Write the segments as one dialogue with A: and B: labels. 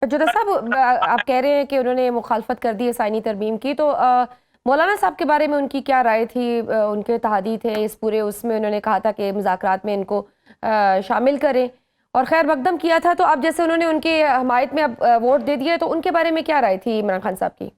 A: जुदा साहब, आप कह रहे हैं कि उन्होंने मुखालफत कर दी है साइनी तरमीम की, तो मौलाना साहब के बारे में उनकी क्या राय थी? उनके तहादी थे इस पूरे उसमें, उन्होंने कहा था कि मुज़ाकरात में इनको शामिल करें और खैर मकदम किया था। तो अब जैसे उन्होंने उनकी हमायत में अब वोट दे दिए, तो उनके बारे में क्या राय थी इमरान खान साहब की?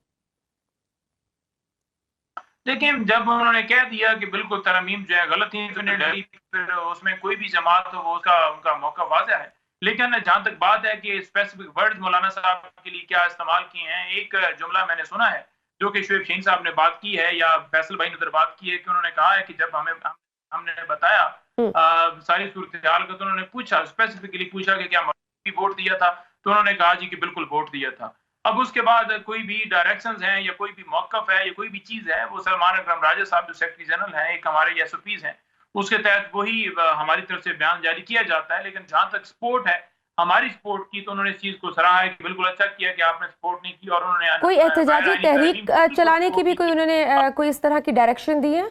B: लेकिन जब उन्होंने कह दिया कि बिल्कुल तरमीम जो है गलत थी, तो डरी, फिर उसमें कोई भी जमात हो वो उसका उनका मौका वाज़ह है। लेकिन जहां तक बात है कि स्पेसिफिक वर्ड्स मौलाना साहब के लिए क्या इस्तेमाल किए हैं, एक जुमला मैंने सुना है जो कि शुएब शाहीन साहब ने बात की है या फैसल भाई ने उधर बात की है कि उन्होंने कहा है कि जब हमने बताया
A: हम्म।
B: सारी सूरत हाल को, तो उन्होंने पूछा, स्पेसिफिकली पूछा कि क्या मौलाना वोट दिया था, तो उन्होंने कहा जी कि बिल्कुल वोट दिया था। अब उसके बाद कोई भी डायरेक्शंस हैं या कोई भी मौकफ है या कोई भी चीज है, वो सलमान अकरम राजा साहब जो सेक्रेटरी जनरल हैं, एक हमारे एसओपीज हैं, उसके तहत वही हमारी तरफ से बयान जारी किया जाता है। लेकिन जहां तक सपोर्ट है हमारी सपोर्ट की, तो उन्होंने इस चीज को सराहा है कि बिल्कुल अच्छा किया कि आपने सपोर्ट नहीं की, और
A: कोई
B: उन्होंने गैर
A: एहतजाजी
B: आईनी तरमीम
A: तहरीक
B: को बिल्कुल
A: चलाने की
B: सपोर्ट
A: भी
B: नहीं
A: कोई
B: किया।
A: उन्होंने कोई इस तरह की डायरेक्शन दी है?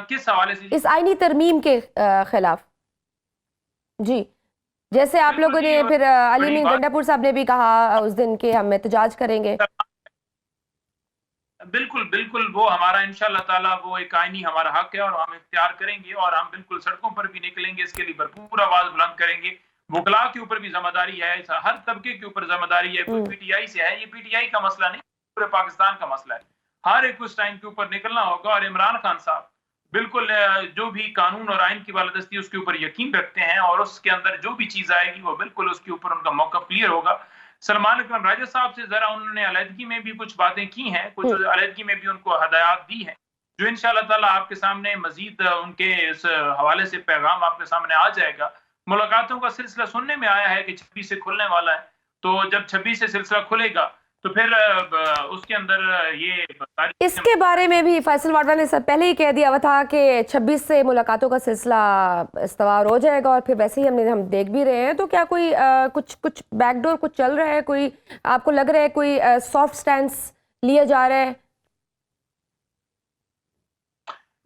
B: किस हवाले से जी?
A: इस आईनी तरमीम के खिलाफ? जी। जैसे आप
B: बिल्कुल
A: लोगों
B: जी,
A: ने फिर अली
B: बड़ी
A: मीर
B: बात।
A: गंडापुर साहब ने भी कहा उस दिन के हम एहतजाज करेंगे।
B: बिल्कुल बिल्कुल, वो हमारा इंशाल्लाह ताला वो एक आईनी हमारा हक है और हम इख्तियार करेंगे, और हम बिल्कुल सड़कों पर भी निकलेंगे, इसके लिए भरपूर आवाज बुलंद करेंगे। वकला के ऊपर भी जिम्मेदारी है, हर तबके के ऊपर जिम्मेदारी है, कोई
A: हम्म।
B: पीटीआई से है, ये पीटीआई का मसला नहीं, पूरे पाकिस्तान का मसला है। हर एक उस टाइम के ऊपर निकलना होगा, और इमरान खान साहब बिल्कुल जो भी कानून और आइन की बालादस्ती उसके ऊपर यकीन रखते हैं, और उसके अंदर जो भी चीज आएगी वो बिल्कुल उसके ऊपर उनका मौका क्लियर होगा। सलमान अकरम राजा साहब से जरा उन्होंने अलहदगी में भी कुछ बातें की हैं, कुछ
A: हम्म।
B: अलहदगी में भी उनको हदायत दी है, जो इंशाल्लाह ताला आपके सामने मजीद उनके इस हवाले से पैगाम आपके सामने आ जाएगा। मुलाकातों का सिलसिला सुनने में आया है कि 26 से खुलने वाला है, तो जब 26 से सिलसिला खुलेगा तो फिर उसके अंदर ये सारी चीजें।
A: इसके बारे में भी फैसल वाडवा ने सब पहले ही कह दिया हुआ था कि 26 से मुलाकातों का सिलसिला इस्तवार हो जाएगा, और फिर वैसे ही हम देख भी रहे हैं। तो क्या कोई कुछ कुछ बैकडोर कुछ चल रहा है? कोई आपको लग रहा है कोई सॉफ्ट स्टैंड लिया जा रहा है?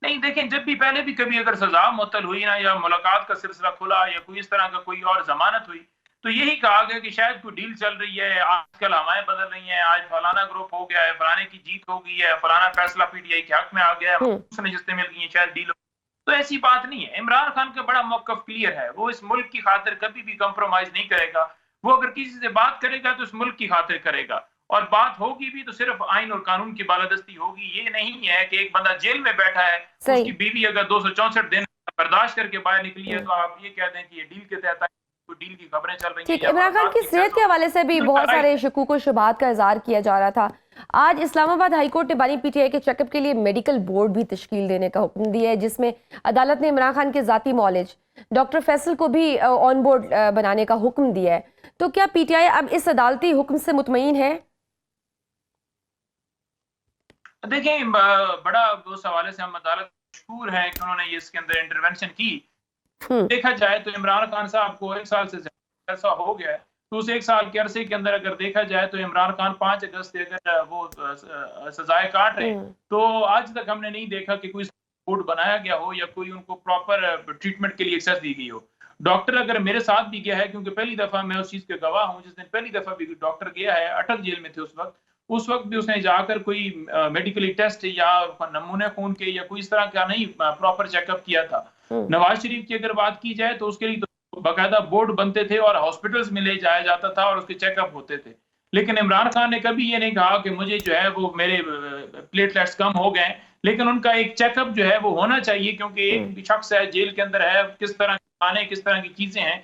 B: नहीं, देखें, जब भी पहले भी कभी अगर सजा मुअत्तल हुई ना, या मुलाकात का सिलसिला खुला, या कोई इस तरह का कोई और जमानत हुई, तो यही कहा गया कि शायद कोई डील चल रही है, आजकल हवाएं बदल रही हैं, आज फलाना ग्रुप हो गया है, फलाने की जीत हो गई है, फलाना फैसला पीटीआई के हक में आ गया है,
A: हम्म।
B: नशिस्तें मिल गई हैं, शायद डील। तो ऐसी बात नहीं है। इमरान खान का बड़ा मौकफ क्लियर है, वो इस मुल्क की खातिर कभी भी कंप्रोमाइज नहीं करेगा। वो अगर किसी से बात करेगा तो इस मुल्क की खातिर करेगा, और बात होगी भी तो सिर्फ आइन और कानून की बालादस्ती होगी। ये नहीं है कि एक बंदा जेल में बैठा है, उसकी
A: सही।
B: बीवी अगर 264 दिन बर्दाश्त करके बाहर निकली है,
A: हम्म।
B: तो आप ये कह दें कि ये डील के तहत कोई डील की खबरें चल रही हैं
A: ठीक।
B: या
A: इमरान खान
B: मुलाकात
A: की
B: की
A: सेहत
B: एक्सेस
A: के
B: हो
A: हवाले से भी बहुत
B: रही
A: सारे शकूक और शुबात का इजहार किया जा रहा था। आज इस्लामाबाद हाईकोर्ट ने बानी पीटीआई के चेकअप के लिए मेडिकल बोर्ड भी तश्कील देने का हुक्म दिया है, जिसमें अदालत ने इमरान खान के जाती मौलिज डॉक्टर फैसल को भी ऑन बोर्ड बनाने का हुक्म दिया है। तो क्या पीटीआई अब इस अदालती हुक्म से मुतमईन है?
B: देखें, बड़ा उस हवाले से हम अदालत मशहूर है कि उन्होंने ये इसके अंदर इंटरवेंशन की।
A: हम्म।
B: देखा जाए तो इमरान खान साहब को 1 साल से ज्यादा ऐसा हो गया है, तो उस 1 साल के अरसे के अंदर अगर देखा जाए तो इमरान खान 5 अगस्त से अगर वो सजाएं काट रहे हैं,
A: हम्म।
B: तो आज तक हमने नहीं देखा कि कोई बोर्ड बनाया गया हो या कोई उनको प्रॉपर ट्रीटमेंट के लिए एक्सेस दी गई हो। डॉक्टर अगर मेरे साथ भी गया है, क्योंकि पहली दफा मैं उस चीज के गवाह हूँ, जिस दिन पहली दफा भी डॉक्टर गया है, अटक जेल में थे उस वक्त भी उसने जाकर कोई मेडिकली टेस्ट या नमूने खून के या कोई इस तरह का नहीं प्रॉपर चेकअप किया था।
A: हम्म।
B: नवाज शरीफ की अगर बात की जाए तो उसके लिए तो बाकायदा बोर्ड बनते थे और हॉस्पिटल्स में ले जाया जाता था और उसके चेकअप होते थे। लेकिन इमरान खान ने कभी ये नहीं कहा कि मुझे जो है वो मेरे प्लेटलेट्स कम हो गए, लेकिन उनका एक चेकअप जो है वो होना चाहिए, क्योंकि
A: हम्म।
B: एक शख्स है जेल के अंदर है, किस तरह के खाने, किस तरह की चीजें हैं,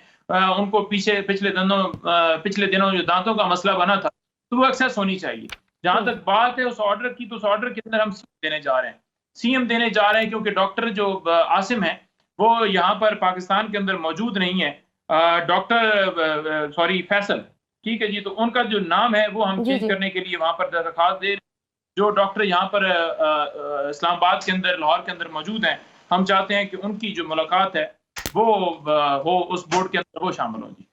B: उनको पिछले दिनों जो दांतों का मसला बना था, तो वो एक्सेस होनी चाहिए। जहां
A: हम्म।
B: तक बात है उस ऑर्डर की, तो उस ऑर्डर के अंदर हम देने जा रहे हैं, सीएम देने जा रहे हैं, क्योंकि डॉक्टर जो आसिम है वो यहाँ पर पाकिस्तान के अंदर मौजूद नहीं है। डॉक्टर सॉरी फैसल, ठीक है जी, तो उनका जो नाम है वो हम
A: जी
B: चेंज
A: जी।
B: करने के लिए वहां पर दरखास्त दे। जो डॉक्टर यहाँ पर इस्लामाबाद के अंदर, लाहौर के अंदर मौजूद हैं, हम चाहते हैं कि उनकी जो मुलाकात है वो हो उस बोर्ड के अंदर वो शामिल हो जी।